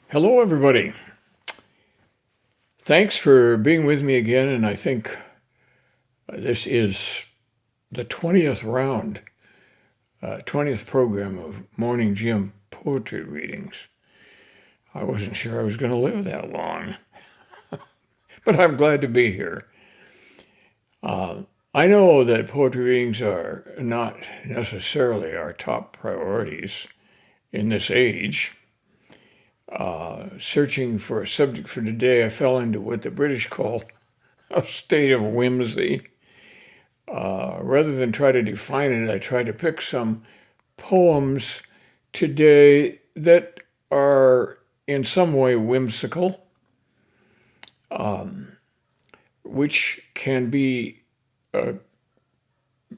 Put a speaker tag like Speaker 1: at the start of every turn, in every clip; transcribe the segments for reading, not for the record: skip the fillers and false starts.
Speaker 1: Hello, everybody. Thanks for being with me again, and I think this is the 20th round, 20th program of Morning Gym poetry readings. I wasn't sure I was going to live that long, but I'm glad to be here. I know that poetry readings are not necessarily our top priorities in this age. Searching for a subject for today, I fell into what the British call a state of whimsy. Rather than try to define it, I tried to pick some poems today that are in some way whimsical, which can be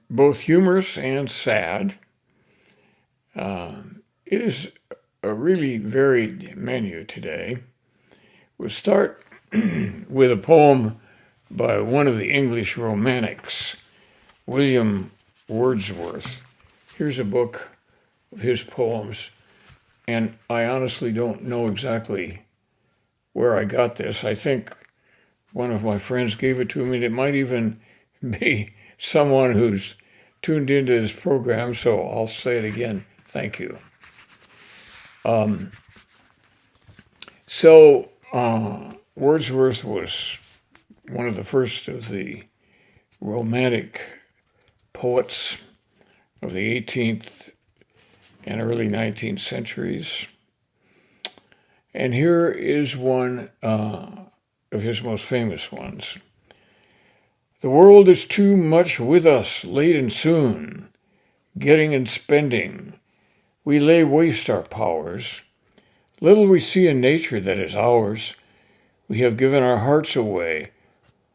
Speaker 1: both humorous and sad. It is a really varied menu today. We'll start with a poem by one of the English romantics, William Wordsworth. Here's a book of his poems, and I honestly don't know exactly where I got this. I think one of my friends gave it to me, and it might even be someone who's tuned into this program, so I'll say it again. Thank you. Wordsworth was one of the first of the romantic poets of the 18th and early 19th centuries. And here is one of his most famous ones. The world is too much with us, late and soon, getting and spending. We lay waste our powers. Little we see in nature that is ours. We have given our hearts away,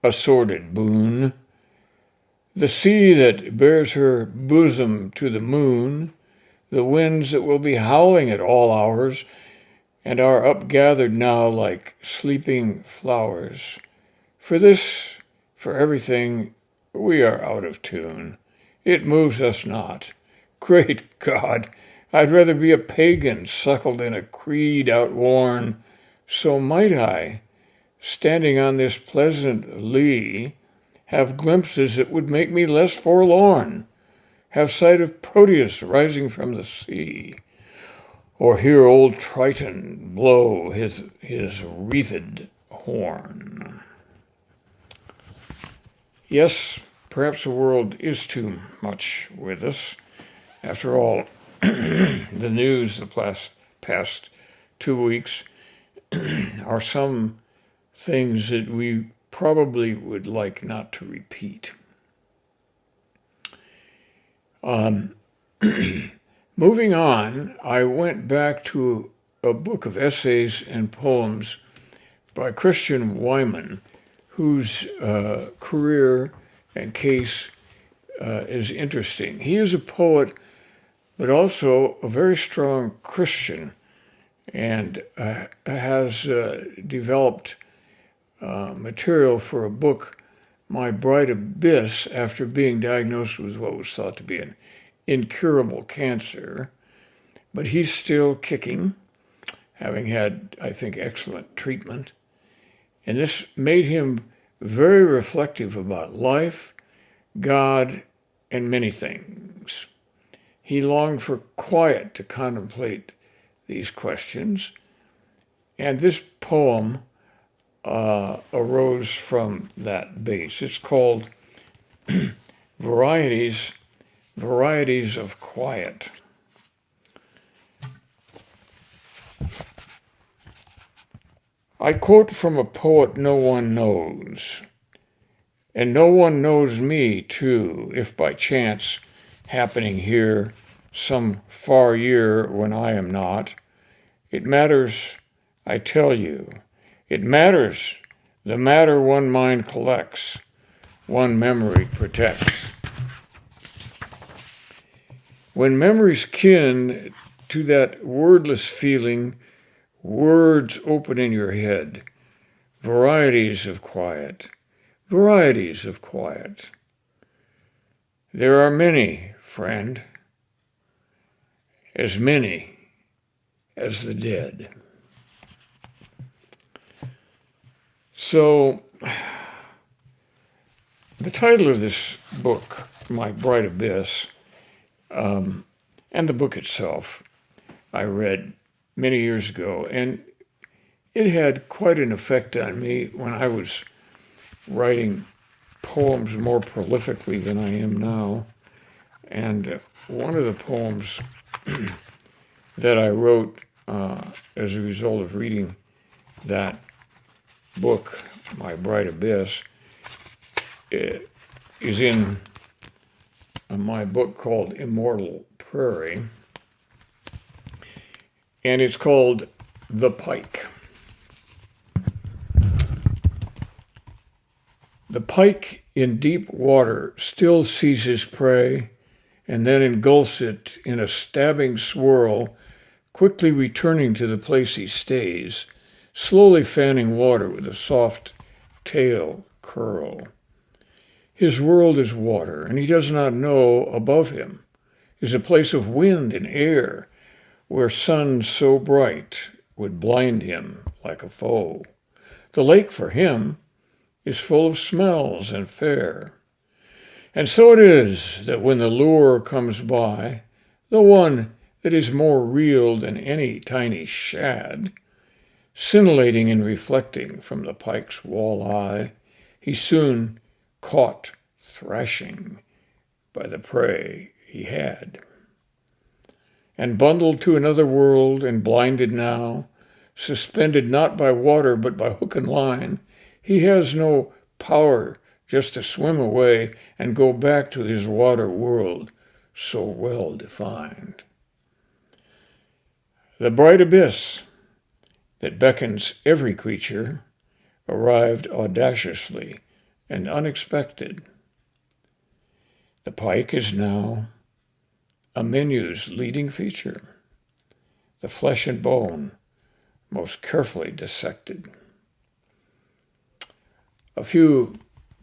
Speaker 1: a sordid boon. The sea that bears her bosom to the moon, the winds that will be howling at all hours, and are upgathered now like sleeping flowers. For this, for everything, we are out of tune. It moves us not. Great God! I'd rather be a pagan suckled in a creed outworn. So might I, standing on this pleasant lea, have glimpses that would make me less forlorn, have sight of Proteus rising from the sea, or hear old Triton blow his wreathed horn. Yes, perhaps the world is too much with us. After all, the news the past 2 weeks are some things that we probably would like not to repeat. Moving on, I went back to a book of essays and poems by Christian Wyman, whose career and case is interesting. He is a poet, but also a very strong Christian, and has developed material for a book, My Bright Abyss, after being diagnosed with what was thought to be an incurable cancer. But he's still kicking, having had, I think, excellent treatment. And this made him very reflective about life, God, and many things. He longed for quiet to contemplate these questions, and this poem arose from that base. It's called Varieties of Quiet. I quote from a poet no one knows, and no one knows me, too, if by chance happening here some far year when I am not. It matters, I tell you. It matters, the matter one mind collects, one memory protects. When memories kin to that wordless feeling, words open in your head. Varieties of quiet, varieties of quiet. There are many, friend, as many as the dead. So, the title of this book, My Bright Abyss, and the book itself, I read many years ago, and it had quite an effect on me when I was writing poems more prolifically than I am now. And one of the poems that I wrote as a result of reading that book, My Bright Abyss, is in my book called Immortal Prairie, and it's called The Pike. The pike in deep water still sees his prey, and then engulfs it in a stabbing swirl, quickly returning to the place he stays, slowly fanning water with a soft tail curl. His world is water, and he does not know above him is a place of wind and air, where sun so bright would blind him like a foe. The lake for him is full of smells and fair. And so it is that when the lure comes by, the one that is more real than any tiny shad, scintillating and reflecting from the pike's walleye, he soon caught thrashing by the prey he had. And bundled to another world and blinded now, suspended not by water but by hook and line, he has no power just to swim away and go back to his water world so well defined. The bright abyss that beckons every creature arrived audaciously and unexpected. The pike is now a menu's leading feature, the flesh and bone most carefully dissected. A few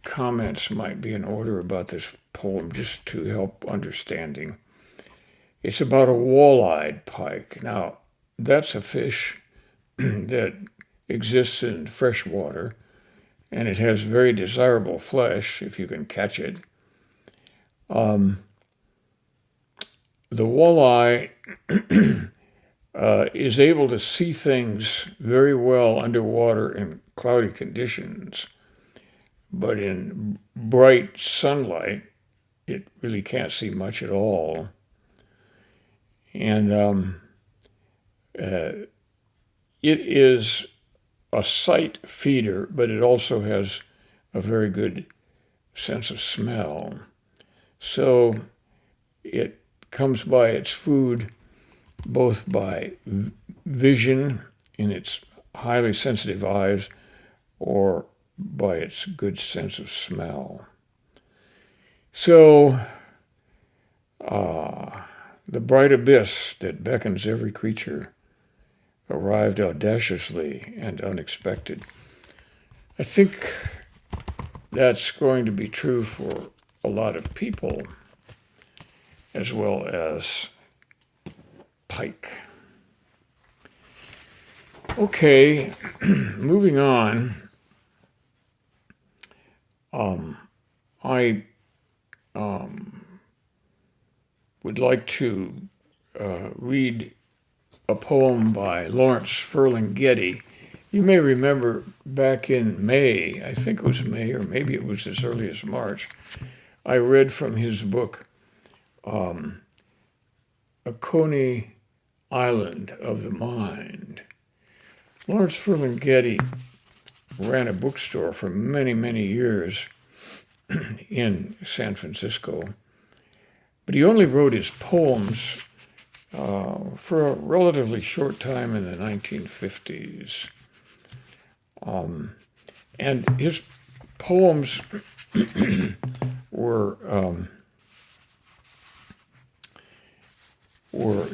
Speaker 1: comments might be in order about this poem just to help understanding. It's about a wall-eyed pike. Now, that's a fish that exists in fresh water, and it has very desirable flesh if you can catch it. The walleye is able to see things very well underwater in cloudy conditions, but in bright sunlight, it really can't see much at all. And it is a sight feeder, but it also has a very good sense of smell. So it comes by its food both by vision in its highly sensitive eyes or by its good sense of smell. So, the bright abyss that beckons every creature arrived audaciously and unexpected. I think that's going to be true for a lot of people as well as Pike. Okay, moving on. I would like to read a poem by Lawrence Ferlinghetti. You may remember back in May, I think it was May, or maybe it was as early as March, I read from his book, A Coney Island of the Mind. Lawrence Ferlinghetti ran a bookstore for many, many years in San Francisco, but he only wrote his poems for a relatively short time in the 1950s. And his poems were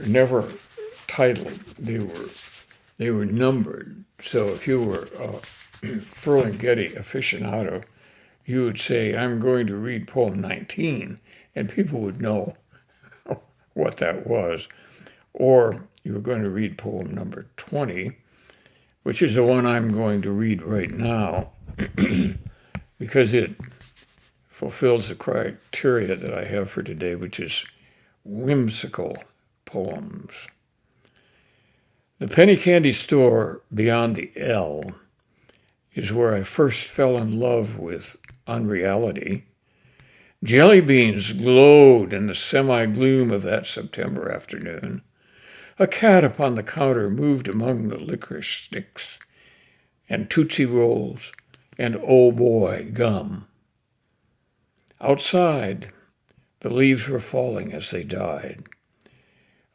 Speaker 1: never titled. They were numbered. So if you were a Ferlinghetti aficionado, you would say, I'm going to read poem 19, and people would know what that was. Or you were going to read poem number 20, which is the one I'm going to read right now, because it fulfills the criteria that I have for today, which is whimsical poems. The penny candy store beyond the L is where I first fell in love with unreality. Jelly beans glowed in the semi-gloom of that September afternoon. A cat upon the counter moved among the licorice sticks and Tootsie Rolls and oh boy gum. Outside, the leaves were falling as they died.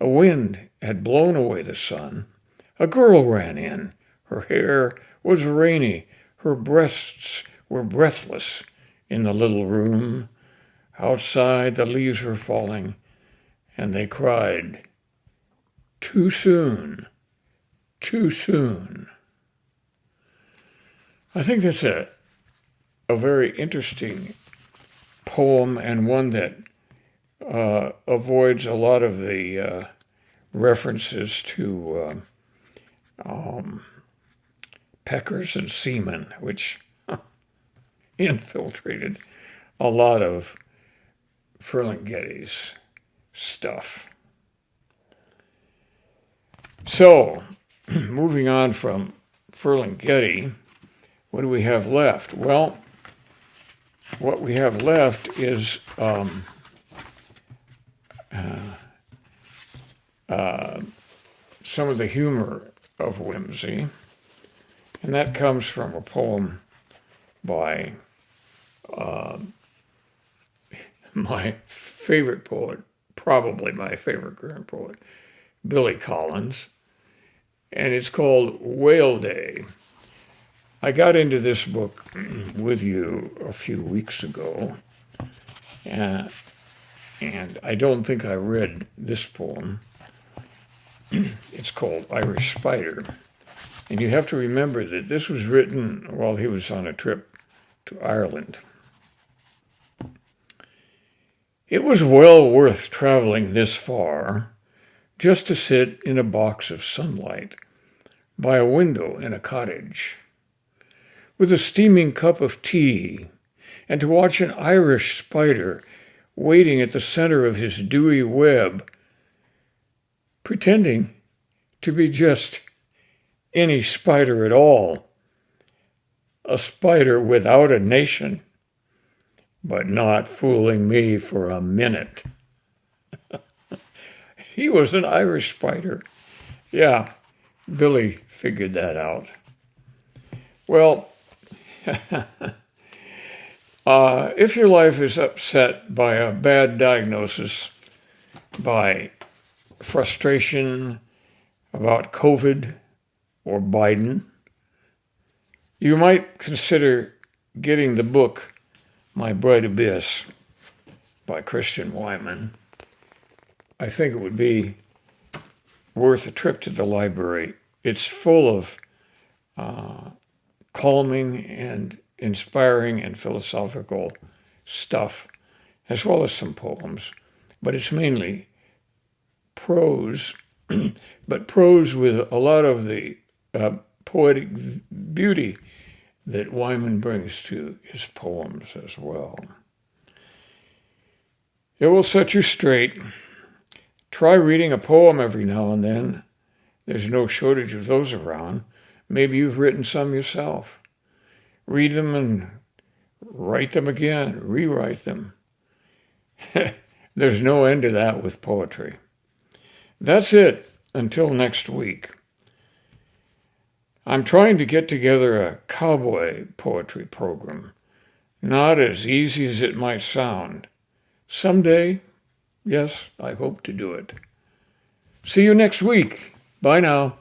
Speaker 1: A wind had blown away the sun. A girl ran in. Her hair was rainy. Her breasts were breathless in the little room. Outside, the leaves were falling, and they cried, "Too soon, too soon." I think that's a very interesting poem, and one that avoids a lot of the references to peckers and seamen, which infiltrated a lot of Ferlinghetti's stuff. So, moving on from Ferlinghetti, what do we have left? Well, what we have left is some of the humor of whimsy, and that comes from a poem by my favorite poet, probably my favorite current poet, Billy Collins, and it's called Whale Day. I got into this book with you a few weeks ago, and I don't think I read this poem. It's called Irish Spider. And you have to remember that this was written while he was on a trip to Ireland. It was well worth traveling this far just to sit in a box of sunlight by a window in a cottage, with a steaming cup of tea, and to watch an Irish spider waiting at the center of his dewy web, pretending to be just any spider at all, a spider without a nation, but not fooling me for a minute. He was an Irish spider. Yeah, Billy figured that out. Well, if your life is upset by a bad diagnosis, by frustration about COVID or Biden, you might consider getting the book My Bright Abyss by Christian Wyman. I think it would be worth a trip to the library. It's full of calming and inspiring and philosophical stuff, as well as some poems, but it's mainly prose, but prose with a lot of the poetic beauty that Wyman brings to his poems as well. It will set you straight. Try reading a poem every now and then. There's no shortage of those around. Maybe you've written some yourself. Read them and write them again, rewrite them. There's no end to that with poetry. That's it until next week. I'm trying to get together a cowboy poetry program. Not as easy as it might sound. Someday, yes, I hope to do it. See you next week. Bye now.